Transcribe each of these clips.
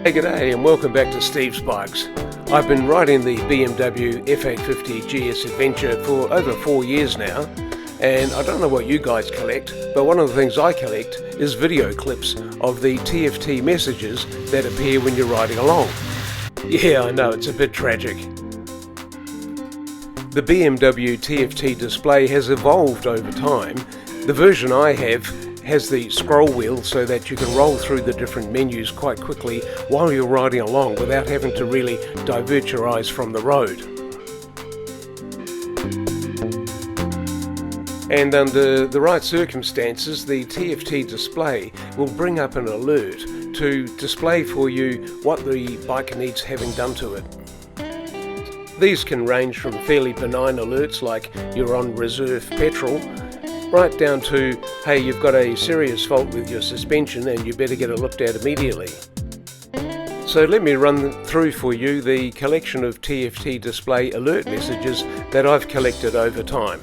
Hey, g'day and welcome back to Steve's Bikes. I've been riding the BMW F850GSA Adventure for over 4 years now, and I don't know what you guys collect, but one of the things I collect is video clips of the TFT messages that appear when you're riding along. Yeah, I know, it's a bit tragic. The BMW TFT Display has evolved over time. The version I have has the scroll wheel so that you can roll through the different menus quite quickly while you're riding along without having to really divert your eyes from the road. And under the right circumstances, the TFT display will bring up an alert to display for you what the bike needs having done to it. These can range from fairly benign alerts like you're on reserve petrol, right down to, hey, you've got a serious fault with your suspension and you better get it looked at immediately. So let me run through for you the collection of TFT display alert messages that I've collected over time.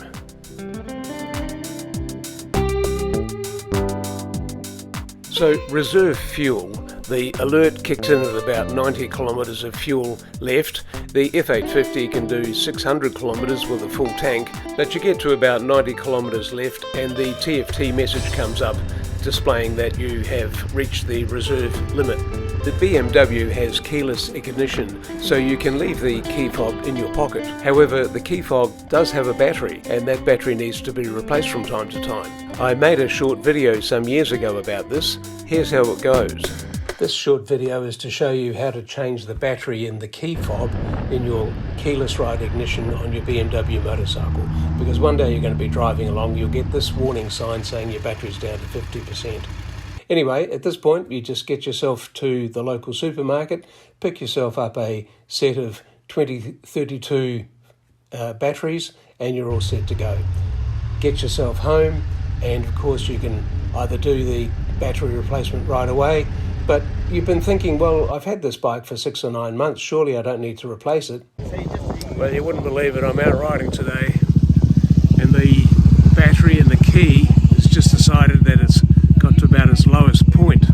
So reserve fuel. The alert kicks in at about 90 kilometres of fuel left. The F850 can do 600 kilometres with a full tank, but you get to about 90 kilometres left and the TFT message comes up displaying that you have reached the reserve limit. The BMW has keyless ignition, so you can leave the key fob in your pocket. However, the key fob does have a battery, and that battery needs to be replaced from time to time. I made a short video some years ago about this. Here's how it goes. This short video is to show you how to change the battery in the key fob in your keyless ride ignition on your BMW motorcycle, because one day you're going to be driving along, you'll get this warning sign saying your battery's down to 50%. Anyway, at this point you just get yourself to the local supermarket, pick yourself up a set of 2032 batteries and you're all set to go. Get yourself home, and of course you can either do the battery replacement right away, but you've been thinking, well, I've had this bike for 6 or 9 months, surely I don't need to replace it. Well, you wouldn't believe it, I'm out riding today and the battery in the key has just decided that it's got to about its lowest point.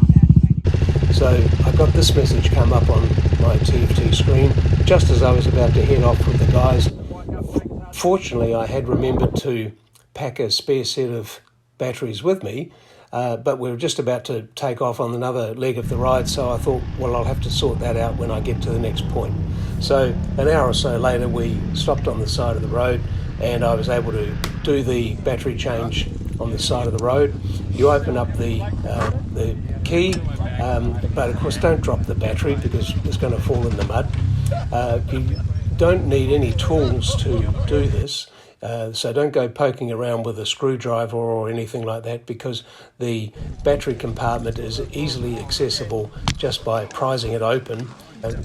So I got this message come up on my TFT screen just as I was about to head off with the guys. Fortunately, I had remembered to pack a spare set of batteries with me, but we were just about to take off on another leg of the ride, so I thought, well, I'll have to sort that out when I get to the next point. So an hour or so later we stopped on the side of the road and I was able to do the battery change on the side of the road. You open up the key, but of course don't drop the battery because it's going to fall in the mud. You don't need any tools to do this. So don't go poking around with a screwdriver or anything like that, because the battery compartment is easily accessible just by prising it open.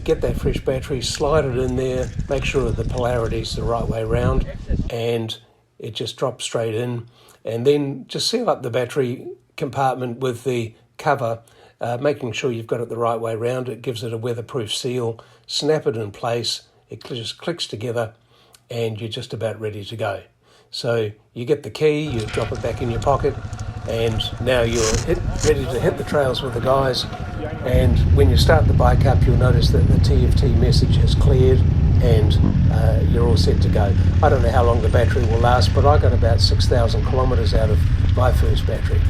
Get that fresh battery, slide it in there, make sure the polarity is the right way round, and it just drops straight in. And then just seal up the battery compartment with the cover, making sure you've got it the right way round. It gives it a weatherproof seal. Snap it in place, it just clicks together, and you're just about ready to go. So you get the key, you drop it back in your pocket, and now you're ready to hit the trails with the guys. And when you start the bike up, you'll notice that the TFT message has cleared and you're all set to go. I don't know how long the battery will last, but I got about 6,000 kilometres out of my first battery.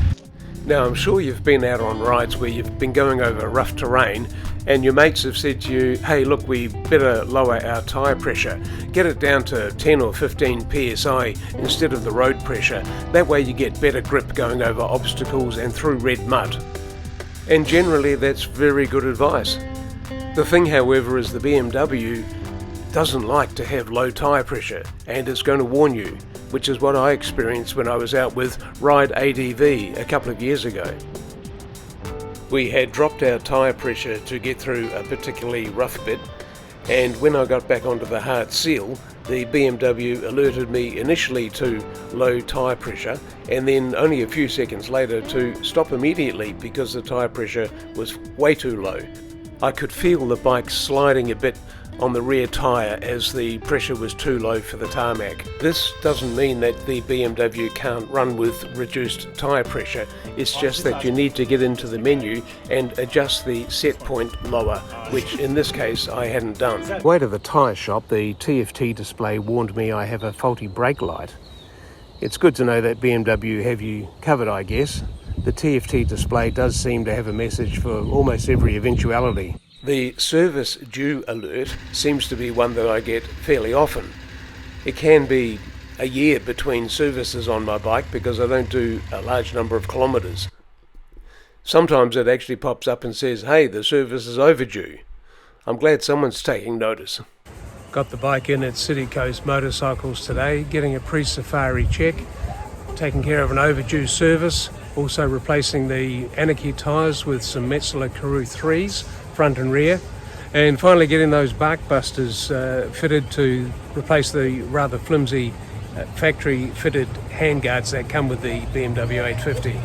Now, I'm sure you've been out on rides where you've been going over rough terrain and your mates have said to you, hey, look, we better lower our tyre pressure. Get it down to 10 or 15 psi instead of the road pressure. That way you get better grip going over obstacles and through red mud. And generally that's very good advice. The thing, however, is the BMW doesn't like to have low tyre pressure, and it's going to warn you, which is what I experienced when I was out with Ride ADV a couple of years ago. We had dropped our tyre pressure to get through a particularly rough bit, and when I got back onto the hard seal, the BMW alerted me initially to low tyre pressure and then only a few seconds later to stop immediately because the tyre pressure was way too low. I could feel the bike sliding a bit on the rear tyre as the pressure was too low for the tarmac. This doesn't mean that the BMW can't run with reduced tyre pressure, it's just that you need to get into the menu and adjust the set point lower, which in this case I hadn't done. Way to the tyre shop, the TFT display warned me I have a faulty brake light. It's good to know that BMW have you covered, I guess. The TFT display does seem to have a message for almost every eventuality. The service due alert seems to be one that I get fairly often. It can be a year between services on my bike because I don't do a large number of kilometres. Sometimes it actually pops up and says, hey, the service is overdue. I'm glad someone's taking notice. Got the bike in at City Coast Motorcycles today, getting a pre-safari check, taking care of an overdue service, also replacing the Anarchy tyres with some Metzeler Karoo 3s, front and rear, and finally getting those bark busters fitted to replace the rather flimsy factory fitted handguards that come with the BMW 850.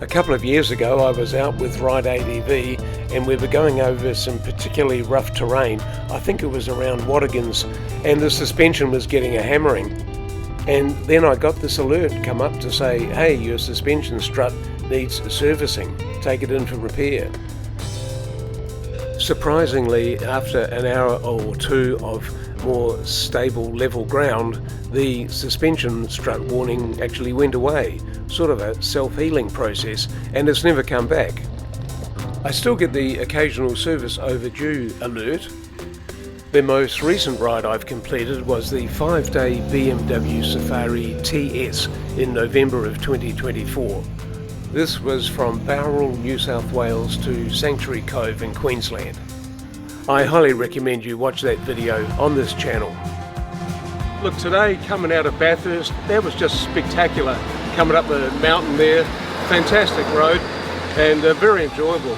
A couple of years ago I was out with Ride ADV and we were going over some particularly rough terrain. I think it was around Waddingans, and the suspension was getting a hammering. And then I got this alert come up to say, hey, your suspension strut needs servicing, take it in for repair. Surprisingly, after an hour or two of more stable level ground, the suspension strut warning actually went away, sort of a self-healing process, and it's never come back. I still get the occasional service overdue alert. The most recent ride I've completed was the 5-day BMW Safari TS in November of 2024. This was from Bowral, New South Wales to Sanctuary Cove in Queensland. I highly recommend you watch that video on this channel. Look, today coming out of Bathurst, that was just spectacular. Coming up the mountain there, fantastic road and very enjoyable.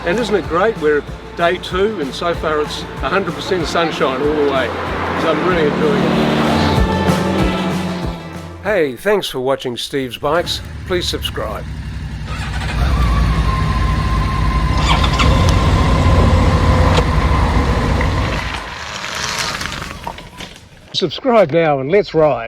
And isn't it great? We're at day 2 and so far it's 100% sunshine all the way. So I'm really enjoying it. Hey, thanks for watching Steve's Bikes. Please subscribe. Subscribe now and let's ride.